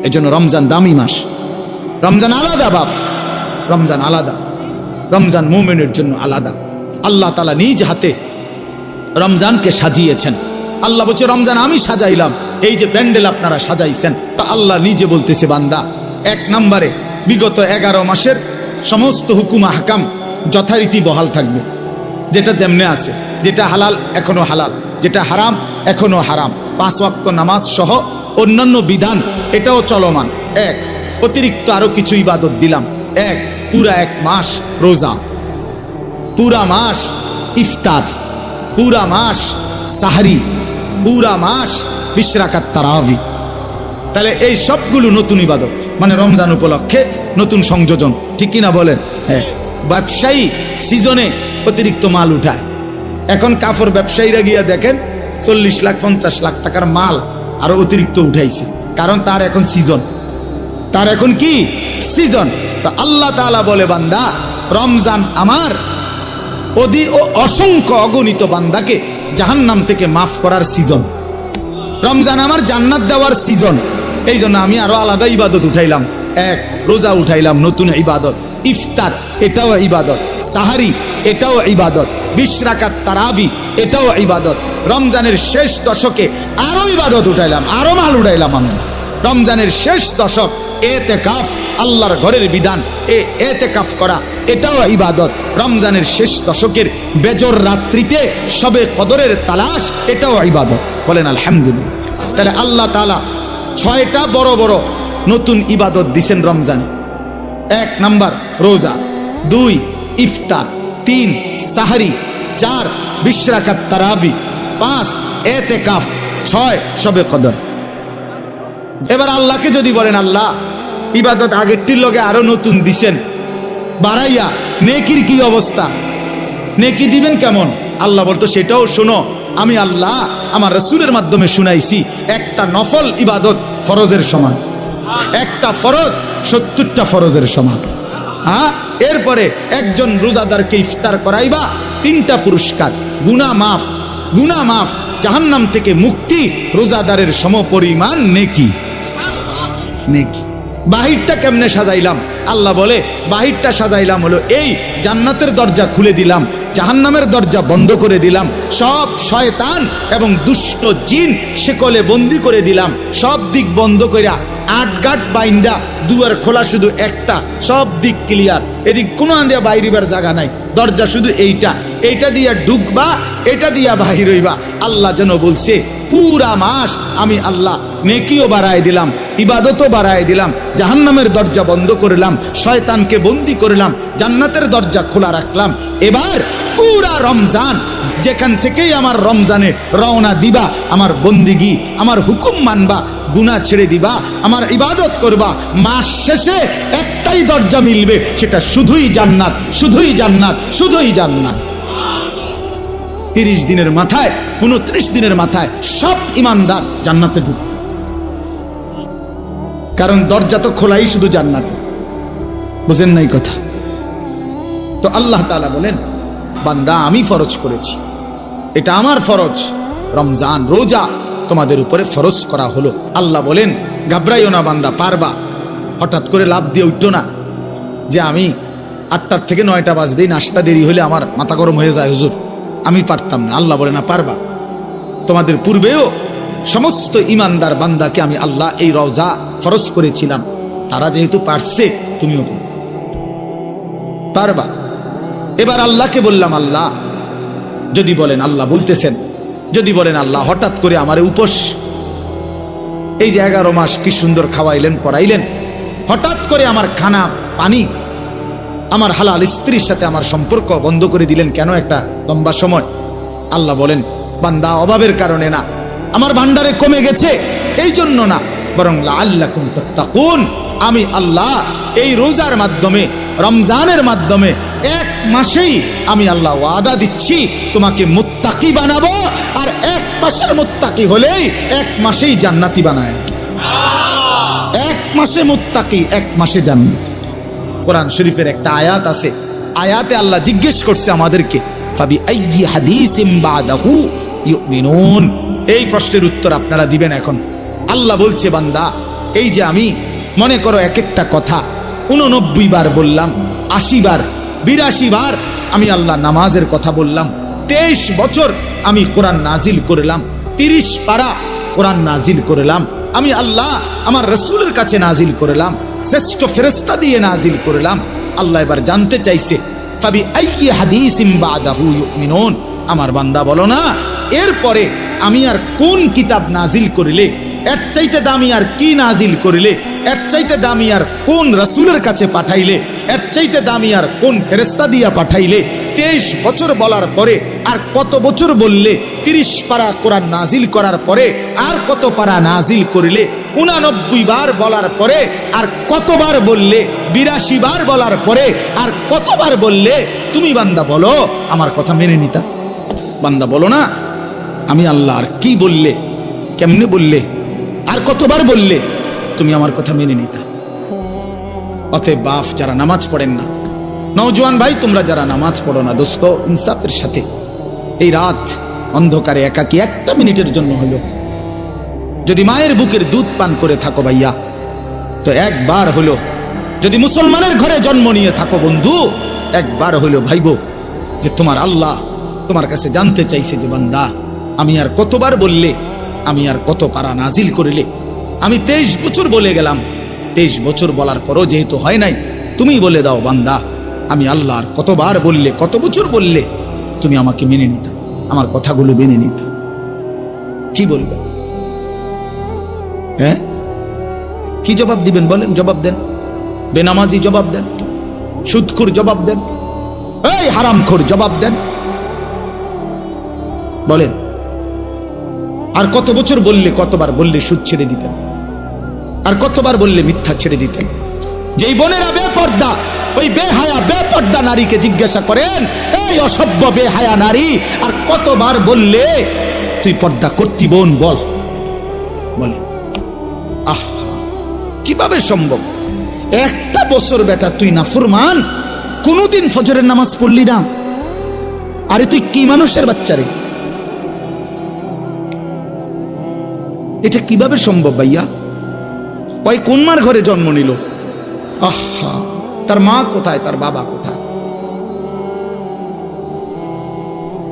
এজন্য রমজান দামি মাস, রমজান আলাদা বাপ, রমজান আলাদা, রমজান মুমিনের জন্য আলাদা। আল্লাহ তাআলা নিজ হাতে রমজানকে সাজিয়েছেন। আল্লাহ বলছে রমজান আমি সাজাইলাম, এই যে প্যান্ডেল আপনারা সাজাইছেন, তা আল্লাহ নিজে বলতেছে বান্দা, 1 নম্বরে বিগত 11 মাসের সমস্ত হুকুম আহকাম যথারীতি বহাল থাকবে, যেটা যেমনে আছে, যেটা হালাল এখনো হালাল, যেটা হারাম এখনো হারাম, 5 ওয়াক্ত নামাজ সহ অন্যান্য বিধান এটাও চলমান। অতিরিক্ত আরো কিছু ইবাদত দিলাম। পুরা 1 মাস রোজা, পুরা মাস ইফতার, পুরা মাস সাহরি, পুরা মাস 20 রাকাত তারাবি। তাহলে এই সবগুলো নতুন ইবাদত, মানে রমজান উপলক্ষে নতুন সংযোজন, ঠিক কিনা বলেন? হ্যাঁ। ব্যবসায়ী সিজনে অতিরিক্ত মাল উঠায়। এখন কাপড় ব্যবসায়ীরা গিয়া দেখেন 40 লাখ 50 লাখ টাকার মাল আরো অতিরিক্ত উঠাইছে, কারণ তার এখন সিজন, তার এখন কি সিজন। তো আল্লাহ তাআলা বলে বান্দা রমজান আমার অসংখ্য অগণিত বান্দাকে জাহান্নাম থেকে মাফ করার সিজন, রমজান আমার জান্নাত দেওয়ার সিজন। এই জন্য আমি আরো আলাদা ইবাদত উঠাইলাম। রোজা উঠাইলাম, নতুন ইবাদত। ইফতার এটাও ইবাদত, সাহারি এটাও ইবাদত, 20 রাকাত তারাবি এটাও ইবাদত। রমজানের শেষ দশকে আরো ইবাদত উঠাইলাম, আরো মাল উঠাইলাম আমি। রমজানের শেষ দশক এতেকাফ, আল্লাহর ঘরের বিধান, এতেকাফ করা এটাও ইবাদত। রমজানের শেষ দশকের বেজর রাত্রিতে সবে কদরের তালাশ এটাও ইবাদত। বলেন আলহামদুলিল্লাহ। তাহলে আল্লাহ তাআলা 6টা বড় বড় নতুন ইবাদত দিছেন রমজানে। 1 নাম্বার রোজা, 2 ইফতার, 3 সাহরি, 4 20 রাকাত তারাবি, 5 এতেকাফ, 6 সবে কদর। এবার আল্লাহকে যদি বলেন আল্লাহ ইবাদত আগেরটির লগে আরো নতুন দিছেন বাড়াইয়া, নেকির কি অবস্থা, নেকি দিবেন কেমন? আল্লাহ বলতো সেটাও শোনো, আমি আল্লাহ আমার রাসূলের মাধ্যমে শুনাইছি, একটা নফল ইবাদত ফরজের সমান, একটা ফরজ 70টা ফরজের সমান। হ্যাঁ, এরপরে একজন রোজাদারকে ইফতার করাইবা 3টা পুরস্কার, গুনাহ মাফ, গুনাহ মাফ, জাহান্নাম থেকে মুক্তি, রোজাদারের সমপরিমাণ নেকি। নেকি বাহিরটা কেমনে সাজাইলাম? আল্লাহ বলে বাহিরটা সাজাইলাম হলো এই, জান্নাতের দরজা খুলে দিলাম, জাহান্নামের দরজা বন্ধ করে দিলাম, সব শয়তান এবং দুষ্ট জিন শেকলে বন্দি করে দিলাম, সব দিক বন্ধ কইরা 8 গাট বাইন্দা, দুয়ার খোলা শুধু একটা, সব দিক ক্লিয়ার, এদিক কোনো আন্দিয়া বাইরিবার জায়গা নাই, দরজা শুধু এইটা দিয়া ঢুকবা, এটা দিয়া বাহির হইবা। আল্লাহ যেন বলছে পুরা মাস আমি আল্লাহ নেকিও বাড়ায় দিলাম, ইবাদতও বাড়ায় দিলাম, জাহান্নামের দরজা বন্ধ করলাম, শয়তানকে বন্দি করলাম, জান্নাতের দরজা খোলা রাখলাম। এবার পুরা রমজান যেখান থেকেই আমার রমজানে রওনা দিবা, আমার বন্দিগি, আমার হুকুম মানবা, গুনাহ ছেড়ে দিবা, আমার ইবাদত করবা, মাস শেষে একটাই দরজা মিলবে, সেটা শুধুই জান্নাত, শুধুই জান্নাত, শুধুই জান্নাত। 30 দিনের মাথায়, 29 দিনের মাথায় সব ইমানদার জান্নাতে ঢুকবে, কারণ দরজা তো খোলাই শুধু জান্নাতে। বুঝেন নাই কথা? তো আল্লাহ তাআলা বলেন বান্দা আমি ফরজ করেছি, এটা আমার ফরজ, রমজান রোজা তোমাদের উপরে ফরজ করা হলো। আল্লাহ বলেন ঘাবড়াইও না বান্দা, পারবা। হঠাৎ করে লাভ দিয়ে উঠতো না যে আমি 8টা থেকে 9টা বাজতেই নাস্তা দেরি হলে আমার মাথা গরম হয়ে যায়, হুজুর আমি পারতাম না। আল্লাহ বলে না, পারবা। তোমাদের পূর্বেও সমস্ত ইমানদার বান্দাকে আমি আল্লাহ এই রোজা ফরজ করেছিলাম, তারা যেহেতু পারছে তুমিও পারবা। এবার আল্লাহকে বললাম আল্লাহ যদি বলেন, আল্লাহ বলতেছেন যদি বলেন আল্লাহ হঠাৎ করে আমার উপোস, এই যে 11 মাস কি সুন্দর খাওয়াইলেন পড়াইলেন, হঠাৎ করে আমার খানা পানি, আমার হালাল স্ত্রীর সাথে আমার সম্পর্ক বন্ধ করে দিলেন কেন একটা লম্বা সময়? আল্লাহ বলেন বান্দা অভাবের কারণে না, আমার ভান্ডারে কমে গেছে এই জন্য না, বরং লাআল্লাকুম তাত্তাকুন, আমি আল্লাহ এই রোজার মাধ্যমে, রমজানের মাধ্যমে 1 মাসেই আমি আল্লাহ ওয়াদা দিচ্ছি তোমাকে মুত্তাকি বানাবো, আর 1 মাসের মুত্তাকি হলেই 1 মাসেই জান্নাতি বানায়। 1 মাসে মুত্তাকি, 1 মাসে জান্নাতি। কোরআন শরীফের একটা আয়াত আছে, আয়াতে আল্লাহ জিজ্ঞেস করছে আমাদেরকে ফাবি আইয়ি হাদিসিম বাদাহু ইউমিনুন, এই প্রশ্নের উত্তর আপনারা দিবেন এখন। আল্লাহ বলছে বান্দা এই যে আমি মনে করো এক একটা কথা 89 বার বললাম, 80 বার, 82 বার আমি আল্লাহ নামাজের কথা বললাম। 23 বছর আমি কোরআন নাজিল করলাম, 30 পারা কোরআন নাজিল করলাম আমি আল্লাহ, আমার রসুলের কাছে নাজিল করলাম, শ্রেষ্ঠ ফেরেশতা দিয়ে নাজিল করলাম। আল্লাহ এবার জানতে চাইছে ফাবি আইয়ি হাদিসিম বাদাহু ইউমিনুন, আমার বান্দা বলো না এরপরে আমি আর কোন কিতাব নাজিল করিলে, এর চাইতে দামি আর কি নাজিল করিলে, এর চাইতে দামি আর কোন রসুলের কাছে পাঠাইলে, এর চাইতে দামি আর কোন ফেরেশতা দিয়া পাঠাইলে। 23 বছর বলার পরে আর কত বছর বললে, 30 পারা কোরআন নাজিল করার পরে আর কত পারা নাজিল করিলে, 89 বার বলার পরে আর কতবার বললে, 82 বার বলার পরে আর কতবার বললে তুমি বান্দা বলো আমার কথা মেনে নিতা? বান্দা বলো না আমি আল্লাহ আর কি বললে, কেমনে বললে, আর কতবার বললে তুমি আমার কথা মেনে নিতা? অতএব বাপ যারা নামাজ পড়েন না, নওজোয়ান ভাই তোমরা যারা নামাজ পড়ো না, দোস্ত ইনসাফের সাথে এই রাত অন্ধকারে একাকি একটা মিনিটের জন্য হইল যদি মায়ের বুকের দুধ পান করে থাকো ভাইয়া, তো একবার হলো যদি মুসলমানের ঘরে জন্ম নিয়ে থাকো বন্ধু, একবার হলো ভাইবো যে তোমার আল্লাহ তোমার কাছে জানতে চাইছে যে বান্দা আমি আর কতবার বললে, আমি আর কত পারা নাজিল করিলে। আমি 23 বছর বলে গেলাম, 23 বছর বলার পরও যেহেতু হয় নাই, তুমি বলে দাও বান্দা আমি আল্লাহ আর কতবার বললে, কত বছর বললে তুমি আমাকে মেনে নিতা, আমার কথাগুলো মেনে নিতা? কি বলবে? হ্যাঁ কি জবাব দিবেন বলেন? জবাব দেন। বেনামাজি জবাব দেন, সুদখোর জবাব দেন, এই হারামখোর জবাব দেন, বলেন। আর কত বছর বললে, কতবার বললে সুদ ছেড়ে দিতেন, আর কতবার বললে মিথ্যা ছেড়ে দিতেন? যেই বোনেরা বেপর্দা, ওই বেহায়া বেপর্দা নারীকে জিজ্ঞাসা করেন, এই অসভ্য বেহায়া নারী আর কতবার বললে তুই পর্দা করতি বোন, বল বলে। আহা কিভাবে সম্ভব? একটা বছর বেটা তুই নাফরমান, কোনদিন ফজরের নামাজ পড়লি না? আরে তুই কি মানুষের বাচ্চা রে? এটা কিভাবে সম্ভব ভাইয়া? ওই কোন মার ঘরে জন্ম নিল? আহা তার মা কোথায়, তার বাবা কোথায়?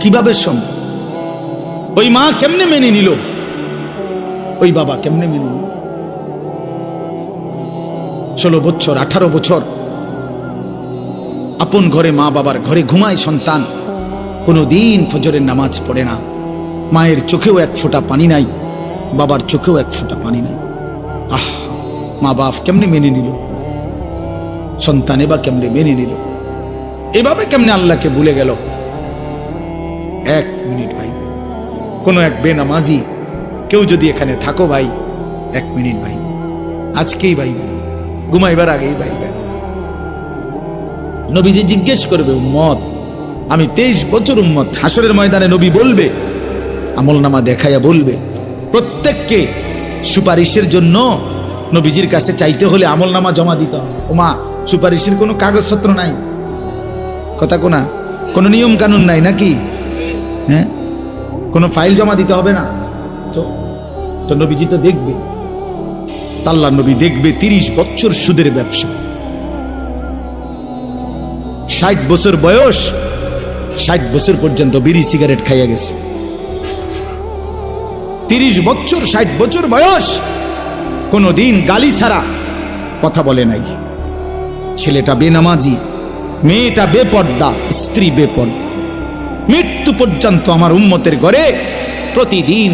কিভাবে সম্ভব? ওই মা কেমনে মেনে নিল, ওই বাবা কেমনে মেনে নিল? 16 বছর 18 বছর আপন ঘরে মা বাবার ঘরে ঘুমায় সন্তান, কোনদিন ফজরের নামাজ পড়ে না, মায়ের চোখেও এক ফোঁটা পানি নাই, বাবার চোখেও এক ফোঁটা পানি নাই। আহা মা বাপ কেমনে মেনে নিল, সন্তানে বা কেমনে মেনে নিল? এভাবে কেমনে আল্লাহকে ভুলে গেল? 1 মিনিট ভাই, কোন এক বেনামাজি কেউ যদি এখানে থাকো ভাই, 1 মিনিট ভাই, আজকেই ভাইবেন, ঘুমাইবার আগেই ভাইবেন। নবীজি জিজ্ঞেস করবে উম্মত, আমি 23 বছর উম্মত, হাসরের ময়দানে নবী বলবে, আমলনামা দেখাইয়া বলবে, প্রত্যেককে সুপারিশের জন্য নবীজির কাছে চাইতে হলে আমলনামা জমা দিতে হবে। ওমা সুপারিশের কোনো কাগজপত্র নাই, কথা কোনা, কোনো নিয়ম কানুন নাই নাকি? হ্যাঁ কোনো ফাইল জমা দিতে হবে না তো নবীজি তো দেখবে, আল্লাহর নবী দেখবে 30 বছর সুদের ব্যবসা, 60 বছর বয়স, 60 বছর পর্যন্ত বিড়ি সিগারেট খাইয়া গেছে। 30 বছর 60 বছর বয়স, কোনদিন গালি ছাড়া কথা বলে নাই। ছেলেটা বেনামাজি, মেয়েটা বেপর্দা, স্ত্রী বেপর্দা। মৃত্যু পর্যন্ত আমার উম্মতের ঘরে প্রতিদিন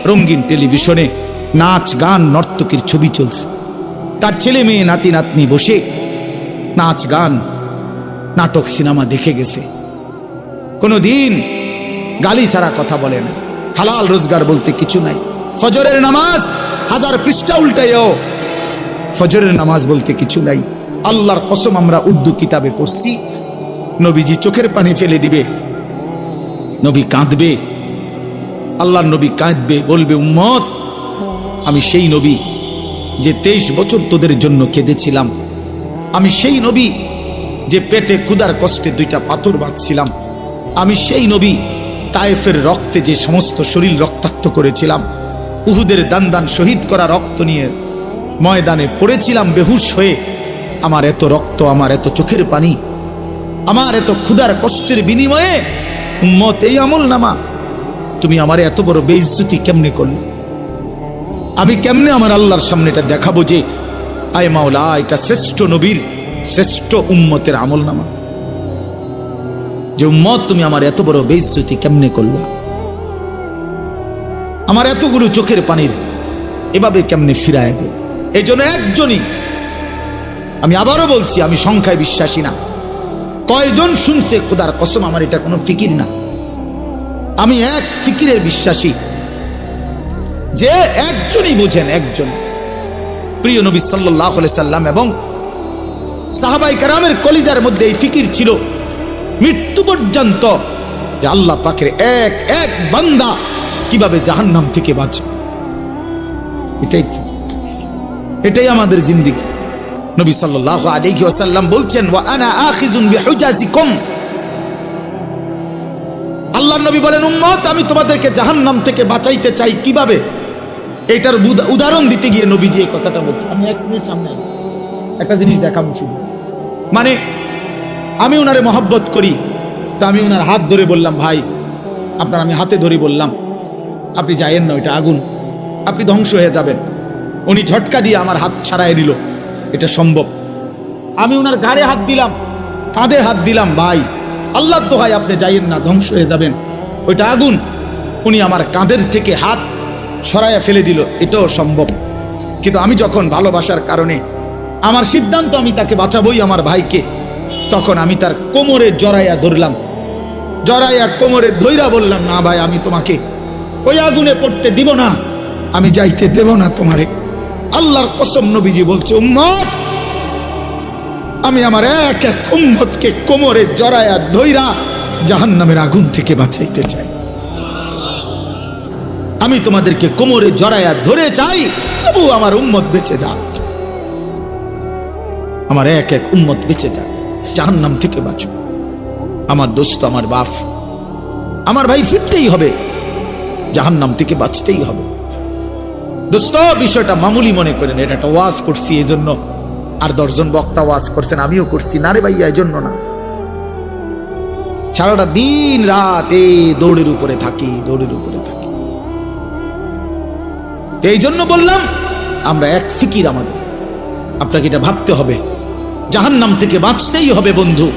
রঙিন টেলিভিশনে নাচ গান নর্তকীর ছবি চলছে, তার ছেলে মেয়ে নাতি নাতনি বসে নাচ গান নাটক সিনেমা দেখে গেছে, কোনদিন গালি ছাড়া কথা বলে না, হালাল রোজগার বলতে কিছু নাই। ফজরের নামাজ 1000 পৃষ্ঠা উল্টাইও, ফজরের নামাজ বলতে কিছু নাই। আল্লাহর কসম আমরা উর্দু কিতাবে পড়ছি, নবীজি চোখের পানি ফেলে দিবে, নবী কাঁদবে, আল্লাহর নবী কাঁদবে, বলবে উম্মত আমি সেই নবী যে 23 বছর তোদের জন্য কেঁদেছিলাম, আমি সেই নবী যে পেটে ক্ষুধার কষ্টে 2টা পাথর বাঁধছিলাম, আমি সেই নবী তায়েফের রক্তে যে সমস্ত শরীর রক্তাক্ত করেছিলাম, উহুদের দান দান শহীদ করা রক্ত নিয়ে ময়দানে পড়েছিলাম বেহুশ হয়ে, আমার এত রক্ত, আমার এত চোখের পানি, আমার এত ক্ষুধার কষ্টের বিনিময়ে উম্মত এই আমল নামা, তুমি আমার এত বড় বেইজ্জতি কেমনে করলে? আমি কেমনে আমার আল্লাহর সামনে এটা দেখাবো যে আয় মাওলা এটা শ্রেষ্ঠ নবীর শ্রেষ্ঠ উম্মতের আমল নামা, যে উম্মত তুমি আমার এত বড় বেইজ্জতি কেমনে করলা, আমার এতগুলো চোখের পানির এভাবে কেমনে ফিরায় দেব? এই জন্য একজনই, আমি আবারও বলছি, আমি সংখ্যায় বিশ্বাসী না। কয়জন শুনছে খোদার কসম, আমার এটা কোনো ফিকির না, আমি এক ফিকিরের বিশ্বাসী, যে একজনই বোঝেন, একজন প্রিয় নবী সাল্লাল্লাহু আলাইহি সাল্লাম এবং সাহাবায়ে কেরামের কলিজার মধ্যে এই ফিকির ছিল মৃত্যু পর্যন্ত, যে আল্লাহ পাকের এক এক বান্দা কিভাবে জাহান্নাম থেকে বাঁচবে। এটাই এটাই আমাদের জিন্দেগি। নবী সাল্লাল্লাহু আলাইহি ওয়াসাল্লাম বলছেন, ওয়া আনা আখিযুন বিহুজাজিকুম, আল্লাহর নবী বলেন, উম্মত আমি তোমাদেরকে জাহান্নাম থেকে বাঁচাইতে চাই কিভাবে। এটার উদাহরণ দিতে গিয়ে নবীজি এই কথাটা বলছে। আমি 1 মিনিট সামনে একটা জিনিস দেখাবো শুধু, মানে আমি ওনারে মহব্বত করি, তো আমি ওনার হাত ধরে বললাম, ভাই আপনার, আমি হাতে ধরে বললাম আপনি যায়েন না, ওইটা আগুন, আপনি ধ্বংস হয়ে যাবেন। উনি ঝটকা দিয়ে আমার হাত ছাড়াই নিল, এটা সম্ভব? আমি ওনার ঘাড়ে হাত দিলাম, কাঁধে হাত দিলাম, ভাই আল্লাহর দোহাই আপনি যাইয়েন না, ধ্বংস হয়ে যাবেন, ওইটা আগুন। উনি আমার কাঁধের থেকে হাত সরাইয়া ফেলে দিল, এটাও সম্ভব। কিন্তু আমি যখন ভালোবাসার কারণে আমার সিদ্ধান্ত, আমি তাকে বাঁচাবই, আমার ভাইকে, তখন আমি তার কোমরে জড়াইয়া ধরলাম, জড়াইয়া কোমরে ধইরা বললাম, না ভাই আমি তোমাকে ওই আগুনে পড়তে দিব না, আমি যাইতে দেব না তোমারে। আল্লাহর কসম নবীজি বলছে, উম্মত আমি আমার এক এক উম্মতকে কোমরে জড়াইয়া ধইরা জাহান্নামের আগুন থেকে বাঁচাইতে চাই। আমি তোমাদেরকে কোমরে জড়াইয়া ধরে চাই, তবু আমার উম্মত বেঁচে যাক, আমার এক এক উম্মত বেঁচে যাক, জাহান্নাম থেকে বাঁচো। আমার দোস্ত, আমার বাপ, আমার ভাই ফিরতেই হবে, জাহান্নাম থেকে বাঁচতেই হবে। দোস্ত বিষয়টা মামুলি মনে করেন, এটা একটা ওয়াজ করছি এই জন্য, আর 10 জন বক্তা ওয়াজ করছেন, আমিও করছি, না রে ভাইয়া, এই জন্য না। সারাটা দিন রাত এই দৌড়ের উপরে থাকি, দৌড়ের উপরে থাকি। এই জন্য বললাম আমরা এক ফিকির, আমাদের আপনাকে এটা ভাবতে হবে, জাহান্নাম থেকে বাঁচতেই হবে বন্ধু।